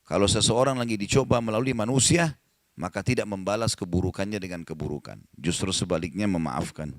Kalau seseorang lagi dicoba melalui manusia, maka tidak membalas keburukannya dengan keburukan. Justru sebaliknya memaafkan.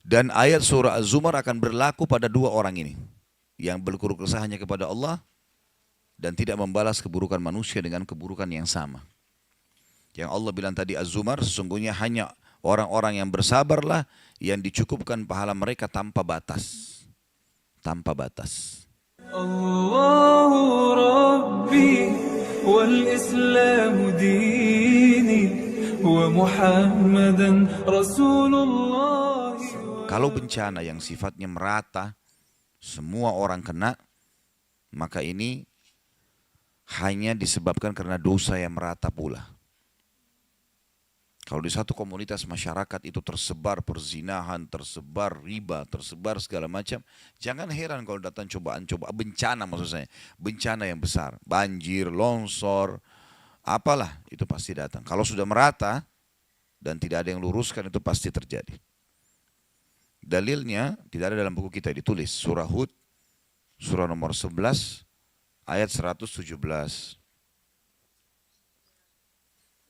Dan ayat surah Az-Zumar akan berlaku pada dua orang ini. Yang berkeluh kesah hanya kepada Allah dan tidak membalas keburukan manusia dengan keburukan yang sama. Yang Allah bilang tadi Az-Zumar, sesungguhnya hanya orang-orang yang bersabarlah yang dicukupkan pahala mereka tanpa batas. Tanpa batas. الله ربي والإسلام ديني ومحمدا رسول الله. Kalau bencana yang sifatnya merata, semua orang kena, maka ini hanya disebabkan karena dosa yang merata pula. Kalau di satu komunitas masyarakat itu tersebar perzinahan, tersebar riba, tersebar segala macam, jangan heran kalau datang cobaan-cobaan, bencana maksud saya, bencana yang besar, banjir, longsor, apalah itu pasti datang. Kalau sudah merata dan tidak ada yang luruskan itu pasti terjadi. Dalilnya tidak ada dalam buku kita, ditulis surah Hud, surah nomor 11, ayat 117.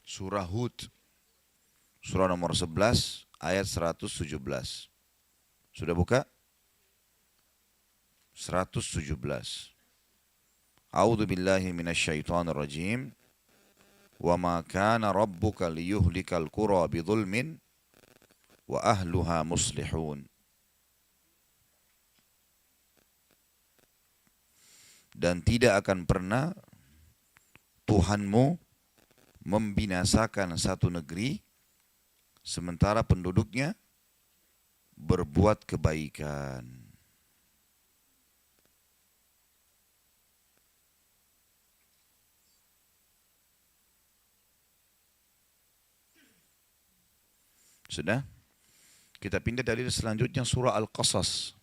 Surah Hud, surah nomor 11 ayat 117. Sudah buka? 117. A'udzu billahi minasyaitonir rajim. Wa ma kana rabbuka liyuhlikal qura bidzulmin wa ahluha muslihun. Dan tidak akan pernah Tuhanmu membinasakan satu negeri sementara penduduknya berbuat kebaikan. Sudah? Kita pindah dari selanjutnya surah Al-Qasas.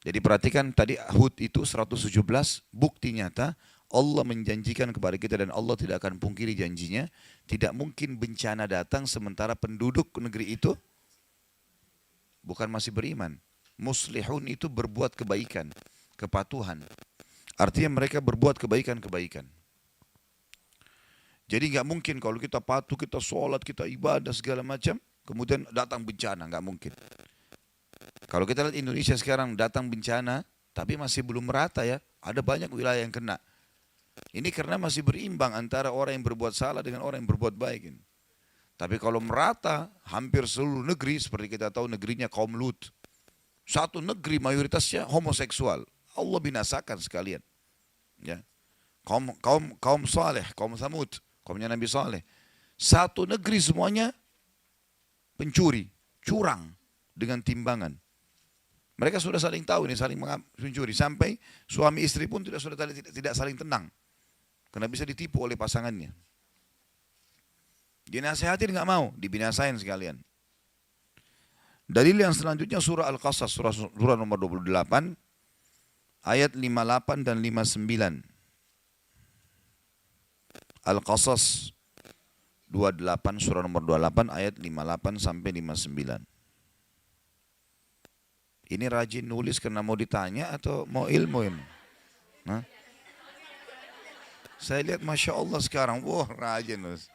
Jadi perhatikan tadi Hud itu 117, bukti nyata Allah menjanjikan kepada kita dan Allah tidak akan pungkiri janjinya. Tidak mungkin bencana datang sementara penduduk negeri itu bukan masih beriman. Muslihun itu berbuat kebaikan, kepatuhan. Artinya mereka berbuat kebaikan-kebaikan. Jadi nggak mungkin kalau kita patuh, kita sholat, kita ibadah segala macam, kemudian datang bencana, nggak mungkin. Kalau kita lihat Indonesia sekarang datang bencana, tapi masih belum merata ya. Ada banyak wilayah yang kena. Ini karena masih berimbang antara orang yang berbuat salah dengan orang yang berbuat baik. Tapi kalau merata, hampir seluruh negeri, seperti kita tahu negerinya kaum Lut. Satu negeri mayoritasnya homoseksual. Allah binasakan sekalian. Ya. Kaum Saleh, kaum Samud, kaumnya Nabi Saleh. Satu negeri semuanya pencuri, curang dengan timbangan. Mereka sudah saling tahu ini, saling mencuri. Sampai suami istri pun sudah tidak saling tenang. Karena bisa ditipu oleh pasangannya. Dinasehatin nggak mau, dibinasain sekalian. Dalil yang selanjutnya surah Al-Qasas, surah nomor 28, ayat 58 dan 59. Al-Qasas 28, surah nomor 28, ayat 58 sampai 59. Ini rajin nulis karena mau ditanya atau mau ilmu ini? Hah? Saya lihat Masya Allah sekarang, wah rajin nulis.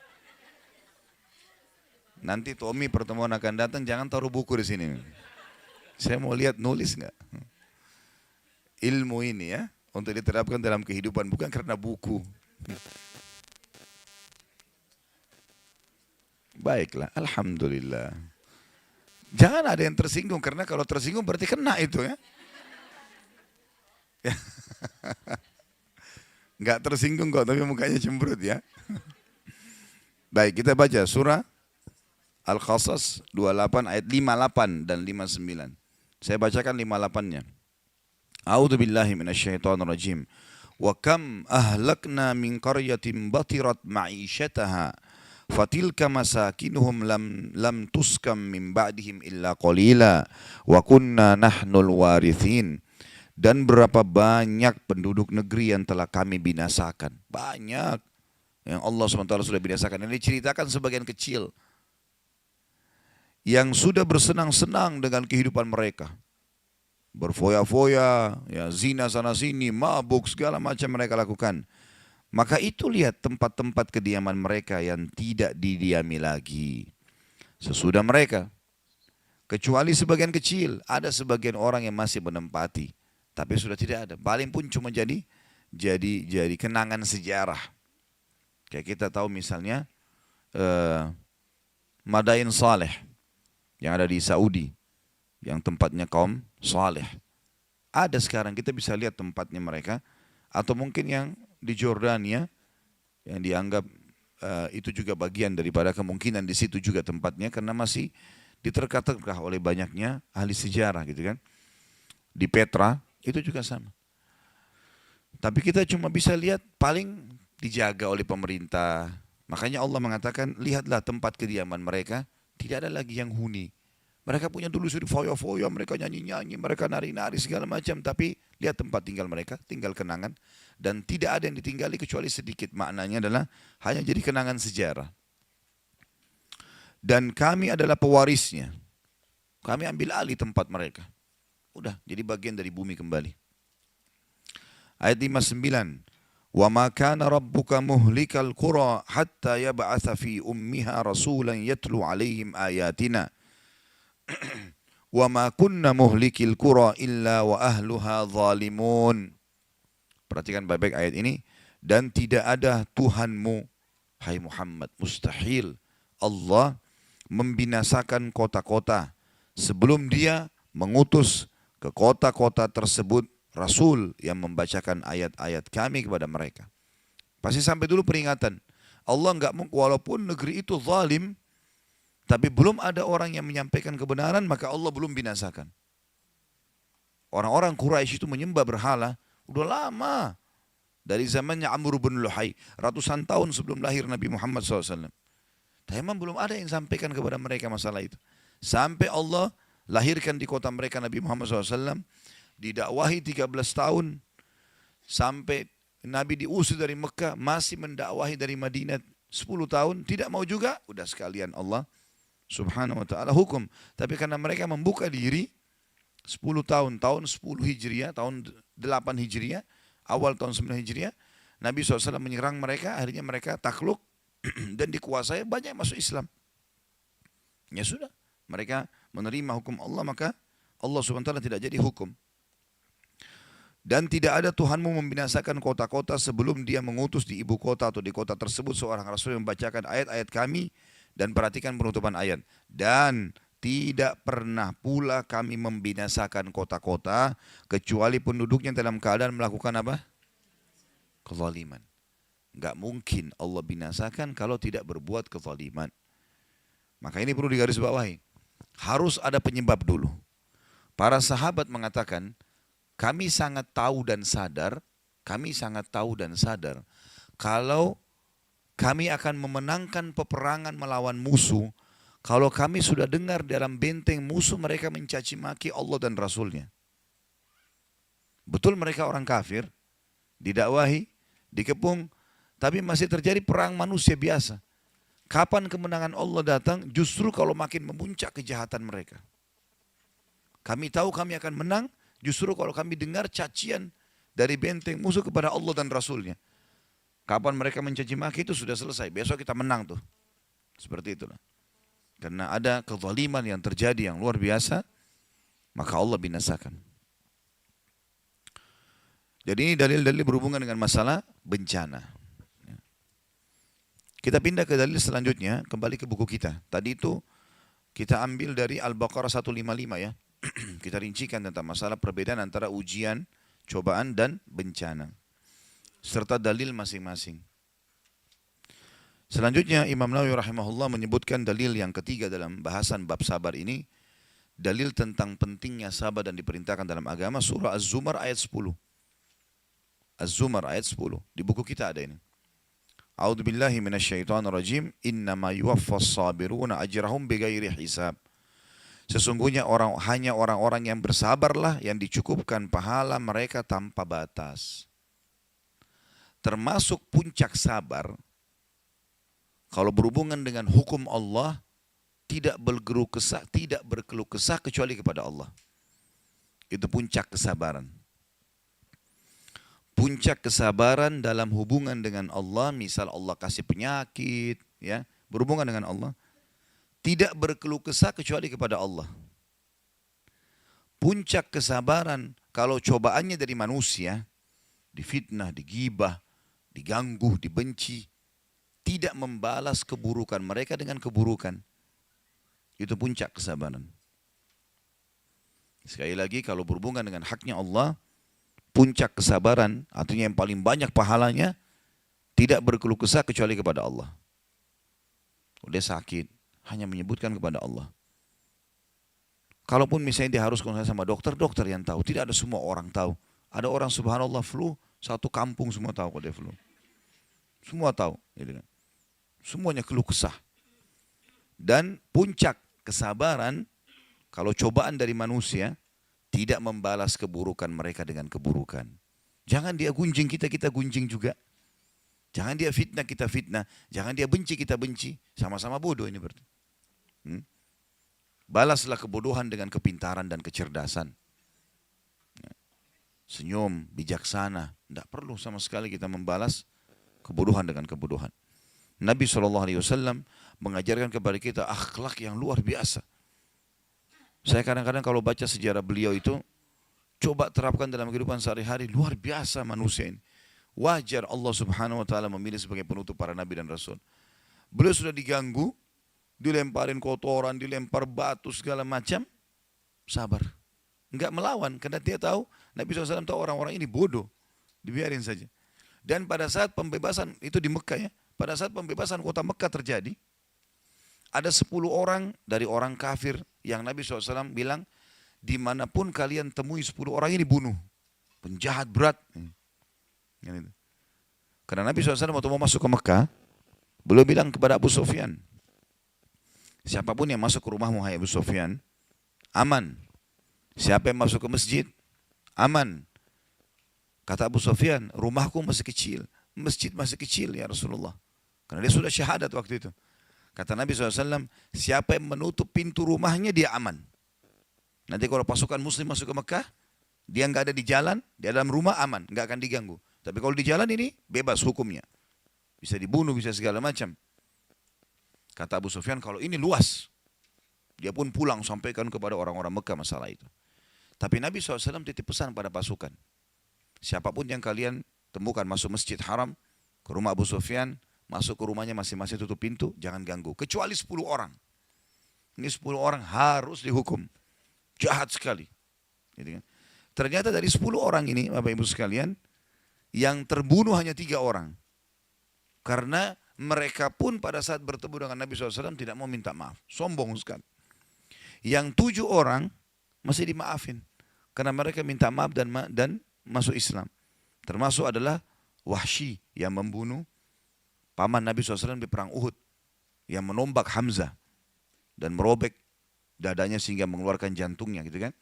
Nanti Tommy pertemuan akan datang, jangan taruh buku di sini. Saya mau lihat nulis nggak? Ilmu ini ya, untuk diterapkan dalam kehidupan, bukan karena buku. Baiklah, Alhamdulillah. Jangan ada yang tersinggung, karena kalau tersinggung berarti kena itu ya. Nggak tersinggung kok, tapi mukanya cemberut ya. Baik, kita baca surah Al-Qasas 28 ayat 58 dan 59. Saya bacakan 58-nya. A'udzu billahi minasyaitonir rajim. Wa kam ahlakna min qaryatin batirat ma'isyataha fatilka masakinuhum lam tuskam min ba'dihim illa qalila wa kunna nahnul warithin. Dan berapa banyak penduduk negeri yang telah kami binasakan. Banyak yang Allah SWT sudah binasakan. Ini diceritakan sebagian kecil yang sudah bersenang-senang dengan kehidupan mereka. Berfoya-foya, ya, zina sana sini, mabuk, segala macam mereka lakukan. Maka itu lihat tempat-tempat kediaman mereka yang tidak didiami lagi sesudah mereka. Kecuali sebagian kecil, ada sebagian orang yang masih menempati, tapi sudah tidak ada. Paling pun cuma jadi kenangan sejarah. Kayak kita tahu misalnya Madain Saleh yang ada di Saudi, yang tempatnya kaum Saleh. Ada sekarang kita bisa lihat tempatnya mereka, atau mungkin yang di Jordania yang dianggap itu juga bagian daripada kemungkinan di situ juga tempatnya karena masih diterka-terka oleh banyaknya ahli sejarah gitu kan. Di Petra itu juga sama. Tapi kita cuma bisa lihat paling dijaga oleh pemerintah. Makanya Allah mengatakan lihatlah tempat kediaman mereka tidak ada lagi yang huni. Mereka punya dulu suri foya-foya, mereka nyanyi-nyanyi, mereka nari-nari segala macam. Tapi lihat tempat tinggal mereka, tinggal kenangan. Dan tidak ada yang ditinggali kecuali sedikit. Maknanya adalah hanya jadi kenangan sejarah. Dan kami adalah pewarisnya. Kami ambil alih tempat mereka. Udah, jadi bagian dari bumi kembali. Ayat 59. Wa ma kana rabbuka muhlikal qura hatta yab'atha fi ummiha rasulan yatlu alaihim ayatina. Wa ma kunna muhlikil qura illa wa ahluha zalimun. Perhatikan baik-baik ayat ini. Dan tidak ada Tuhanmu, hai Muhammad, mustahil Allah membinasakan kota-kota sebelum dia mengutus ke kota-kota tersebut Rasul yang membacakan ayat-ayat kami kepada mereka. Pasti sampai dulu peringatan. Allah enggak, walaupun negeri itu zalim, tapi belum ada orang yang menyampaikan kebenaran, maka Allah belum binasakan. Orang-orang Quraisy itu menyembah berhala, udah lama. Dari zamannya Amr bin Luhai, ratusan tahun sebelum lahir Nabi Muhammad SAW. Tapi memang belum ada yang sampaikan kepada mereka masalah itu. Sampai Allah lahirkan di kota mereka Nabi Muhammad SAW, didakwahi 13 tahun, sampai Nabi diusir dari Mekah, masih mendakwahi dari Madinah 10 tahun, tidak mau juga, udah sekalian Allah Subhanahu wa ta'ala hukum. Tapi karena mereka membuka diri 10 tahun, tahun 10 Hijriah, tahun 8 Hijriah, awal tahun 9 Hijriah, Nabi SAW menyerang mereka, akhirnya mereka takluk dan dikuasai, banyak masuk Islam. Ya sudah, mereka menerima hukum Allah, maka Allah Subhanahu wa ta'ala tidak jadi hukum. Dan tidak ada Tuhanmu membinasakan kota-kota sebelum dia mengutus di ibu kota atau di kota tersebut seorang Rasul yang membacakan ayat-ayat kami. Dan perhatikan penutupan ayat. Dan tidak pernah pula kami membinasakan kota-kota kecuali penduduknya dalam keadaan melakukan apa? Kezaliman. Enggak mungkin Allah binasakan kalau tidak berbuat kezaliman. Maka ini perlu digarisbawahi. Harus ada penyebab dulu. Para sahabat mengatakan, kami sangat tahu dan sadar kalau kami akan memenangkan peperangan melawan musuh kalau kami sudah dengar dalam benteng musuh mereka mencaci maki Allah dan Rasulnya. Betul mereka orang kafir, didakwahi, dikepung, tapi masih terjadi perang manusia biasa. Kapan kemenangan Allah datang? Justru kalau makin memuncak kejahatan mereka. Kami tahu kami akan menang, justru kalau kami dengar cacian dari benteng musuh kepada Allah dan Rasulnya. Kapan mereka mencaci maki itu sudah selesai. Besok kita menang tuh. Seperti itulah. Karena ada kezaliman yang terjadi yang luar biasa, maka Allah binasakan. Jadi ini dalil-dalil berhubungan dengan masalah bencana. Kita pindah ke dalil selanjutnya, kembali ke buku kita. Tadi itu kita ambil dari Al-Baqarah 155 ya. Kita rincikan tentang masalah perbedaan antara ujian, cobaan dan bencana. Serta dalil masing-masing. Selanjutnya Imam Nawawi rahimahullah menyebutkan dalil yang ketiga dalam bahasan bab sabar ini. Dalil tentang pentingnya sabar dan diperintahkan dalam agama, surah Az-Zumar ayat 10. Az-Zumar ayat 10. Di buku kita ada ini. A'udzubillahi minasyaitonirrajim. Innama yuwaffas sabiruna ajrahum bighairi hisab. Sesungguhnya hanya orang-orang yang bersabarlah yang dicukupkan pahala mereka tanpa batas. Termasuk puncak sabar, kalau berhubungan dengan hukum Allah, tidak berkeluh kesah kecuali kepada Allah. Itu puncak kesabaran. Puncak kesabaran dalam hubungan dengan Allah, misal Allah kasih penyakit, ya, berhubungan dengan Allah, tidak berkeluh kesah kecuali kepada Allah. Puncak kesabaran kalau cobaannya dari manusia, difitnah, digibah, diganggu, dibenci, tidak membalas keburukan mereka dengan keburukan. Itu puncak kesabaran. Sekali lagi, kalau berhubungan dengan haknya Allah, puncak kesabaran, artinya yang paling banyak pahalanya, tidak berkeluh kesah kecuali kepada Allah. Udah sakit, hanya menyebutkan kepada Allah. Kalaupun misalnya dia harus konsultasi sama dokter, dokter yang tahu. Tidak ada semua orang tahu. Ada orang subhanallah flu, satu kampung semua tahu kalau dia flu. Semua tahu. Semuanya keluh kesah. Dan puncak kesabaran, kalau cobaan dari manusia, tidak membalas keburukan mereka dengan keburukan. Jangan dia gunjing kita, kita gunjing juga. Jangan dia fitnah, kita fitnah. Jangan dia benci, kita benci. Sama-sama bodoh ini berarti. Balaslah kebodohan dengan kepintaran dan kecerdasan. Senyum, bijaksana. Tidak perlu sama sekali kita membalas kebodohan dengan kebodohan. Nabi SAW mengajarkan kepada kita akhlak yang luar biasa. Saya kadang-kadang kalau baca sejarah beliau itu, coba terapkan dalam kehidupan sehari-hari, luar biasa manusia ini. Wajar Allah Subhanahu wa Ta'ala memilih sebagai penutup para nabi dan rasul. Beliau sudah diganggu, dilemparin kotoran, dilempar batu segala macam, sabar. Enggak melawan, karena dia tahu, Nabi SAW tahu orang-orang ini bodoh, dibiarin saja. Dan pada saat pembebasan, itu di Mekah ya, pada saat pembebasan kota Mekah terjadi, ada 10 orang dari orang kafir yang Nabi SAW bilang, dimanapun kalian temui 10 orang ini bunuh. Penjahat berat. Karena Nabi SAW waktu mau masuk ke Mekah, beliau bilang kepada Abu Sufyan, siapapun yang masuk ke rumahmu, hai Abu Sufyan, aman. Siapa yang masuk ke masjid, aman. Kata Abu Sufyan, rumahku masih kecil, masjid masih kecil ya Rasulullah. Karena dia sudah syahadat waktu itu. Kata Nabi SAW, siapa yang menutup pintu rumahnya, dia aman. Nanti kalau pasukan muslim masuk ke Mekah, dia nggak ada di jalan, dia dalam rumah aman, nggak akan diganggu. Tapi kalau di jalan ini, bebas hukumnya. Bisa dibunuh, bisa segala macam. Kata Abu Sufyan, kalau ini luas. Dia pun pulang sampaikan kepada orang-orang Mekah masalah itu. Tapi Nabi SAW titip pesan pada pasukan. Siapapun yang kalian temukan masuk masjid haram, ke rumah Abu Sufyan, masuk ke rumahnya masing-masing tutup pintu, jangan ganggu. Kecuali 10 orang. Ini 10 orang harus dihukum. Jahat sekali. Ternyata dari 10 orang ini, Bapak Ibu sekalian, yang terbunuh hanya 3 orang. Karena mereka pun pada saat bertemu dengan Nabi SAW tidak mau minta maaf. Sombong sekali. Yang 7 orang masih dimaafin. Karena mereka minta maaf dan masuk Islam. Termasuk adalah Wahsy yang membunuh paman Nabi SAW di perang Uhud. Yang menombak Hamzah. Dan merobek dadanya sehingga mengeluarkan jantungnya gitu kan.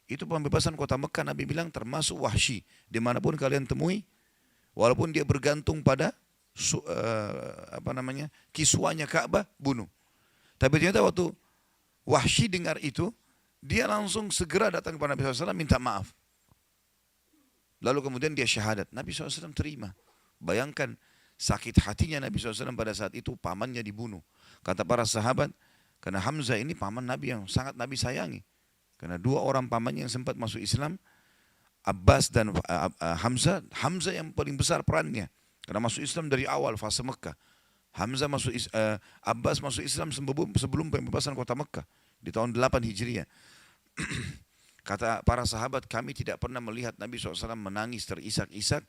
Itu pembebasan kota Mekah, Nabi bilang termasuk Wahsy. Dimanapun kalian temui, walaupun dia bergantung pada kiswanya Ka'bah, bunuh. Tapi ternyata waktu Wahsy dengar itu, dia langsung segera datang kepada Nabi SAW minta maaf. Lalu kemudian dia syahadat. Nabi SAW terima. Bayangkan sakit hatinya Nabi SAW pada saat itu, pamannya dibunuh. Kata para sahabat, karena Hamzah ini paman Nabi yang sangat Nabi sayangi. Karena 2 orang pamannya yang sempat masuk Islam, Abbas dan Hamzah. Hamzah yang paling besar perannya. Karena masuk Islam dari awal fase Mekah. Abbas masuk Islam sebelum pembebasan kota Mekah. Di tahun 8 Hijriah. Kata para sahabat, kami tidak pernah melihat Nabi SAW menangis terisak-isak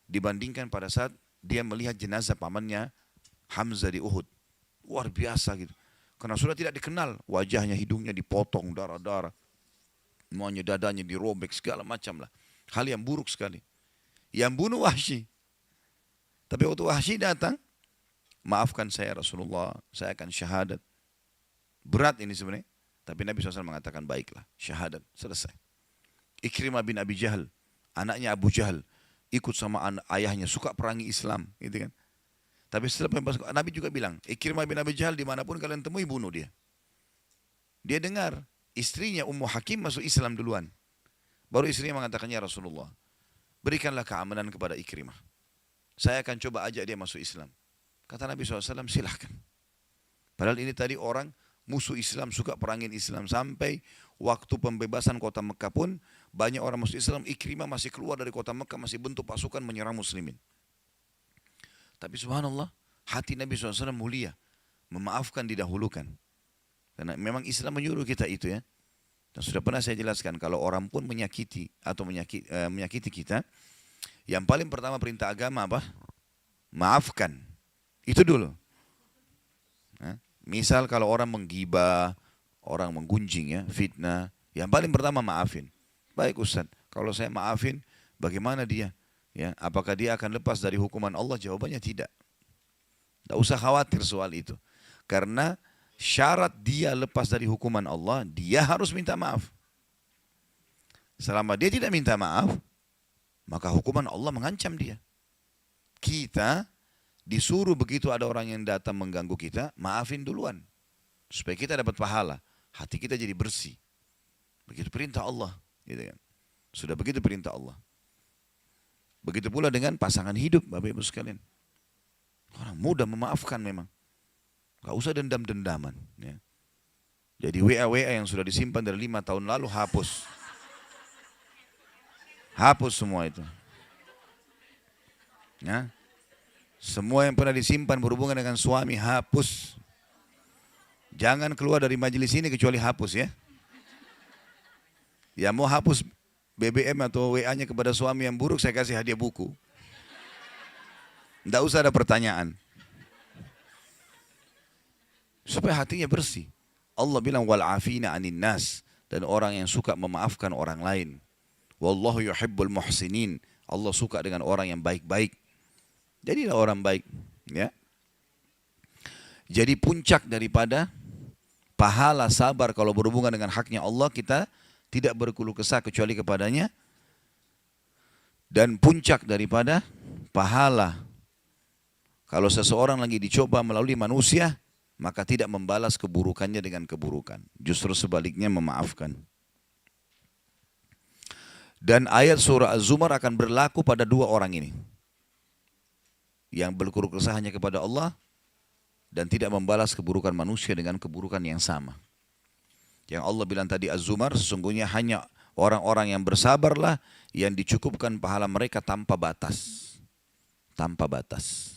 dibandingkan pada saat dia melihat jenazah pamannya Hamzah di Uhud. Luar biasa gitu. Karena sudah tidak dikenal. Wajahnya, hidungnya dipotong, darah-darah. Semuanya dadanya dirobek, segala macam lah. Hal yang buruk sekali. Yang bunuh Wahsy. Tapi waktu Wahsy datang, maafkan saya Rasulullah, saya akan syahadat. Berat ini sebenarnya. Tapi Nabi SAW mengatakan baiklah, syahadat, selesai. Ikrimah bin Abi Jahal, anaknya Abu Jahal, ikut sama ayahnya, suka perangi Islam. Gitu kan. Tapi setelah pembebasan, Nabi juga bilang, Ikrimah bin Abi Jahal dimanapun kalian temui, bunuh dia. Dia dengar, istrinya Ummu Hakim masuk Islam duluan. Baru istrinya mengatakannya Rasulullah, berikanlah keamanan kepada Ikrimah. Saya akan coba ajak dia masuk Islam. Kata Nabi SAW, silahkan. Padahal ini tadi orang musuh Islam, suka perangin Islam. Sampai waktu pembebasan kota Mekah pun, banyak orang masuk Islam. Ikrimah masih keluar dari kota Mekah, masih bentuk pasukan menyerang muslimin. Tapi subhanallah, hati Nabi SAW mulia. Memaafkan, didahulukan. Karena memang Islam menyuruh kita itu ya. Dan sudah pernah saya jelaskan, kalau orang pun menyakiti atau menyakiti kita, yang paling pertama perintah agama apa? Maafkan. Itu dulu. Nah, misal kalau orang menggibah, orang menggunjing ya, fitnah, yang paling pertama maafin. Baik Ustaz, kalau saya maafin, bagaimana dia? Ya, apakah dia akan lepas dari hukuman Allah? Jawabannya tidak. Tidak usah khawatir soal itu. Karena syarat dia lepas dari hukuman Allah, dia harus minta maaf. Selama dia tidak minta maaf, maka hukuman Allah mengancam dia. Kita disuruh begitu ada orang yang datang mengganggu kita, maafin duluan. Supaya kita dapat pahala. Hati kita jadi bersih. Begitu perintah Allah. Gitu kan. Sudah begitu perintah Allah. Begitu pula dengan pasangan hidup, Bapak Ibu sekalian. Orang mudah memaafkan memang. Gak usah dendam-dendaman. Ya. Jadi WA-WA yang sudah disimpan dari 5 tahun lalu hapus. Hapus semua itu. Ya. Semua yang pernah disimpan berhubungan dengan suami hapus. Jangan keluar dari majelis ini kecuali hapus ya. Ya mau hapus BBM atau WA-nya kepada suami yang buruk, saya kasih hadiah buku. Tidak usah ada pertanyaan. Supaya hatinya bersih. Allah bilang wal'afina anin nas, dan orang yang suka memaafkan orang lain. Wallahu yuhibbul muhsinin. Allah suka dengan orang yang baik-baik. Jadilah orang baik, ya. Jadi puncak daripada pahala sabar kalau berhubungan dengan haknya Allah, kita tidak berkeluh kesah kecuali kepadanya. Dan puncak daripada pahala kalau seseorang lagi dicoba melalui manusia, maka tidak membalas keburukannya dengan keburukan. Justru sebaliknya memaafkan. Dan ayat surah Az-Zumar akan berlaku pada dua orang ini. Yang berkeluh kesah hanya kepada Allah dan tidak membalas keburukan manusia dengan keburukan yang sama. Yang Allah bilang tadi Az-Zumar, sesungguhnya hanya orang-orang yang bersabarlah yang dicukupkan pahala mereka tanpa batas. Tanpa batas.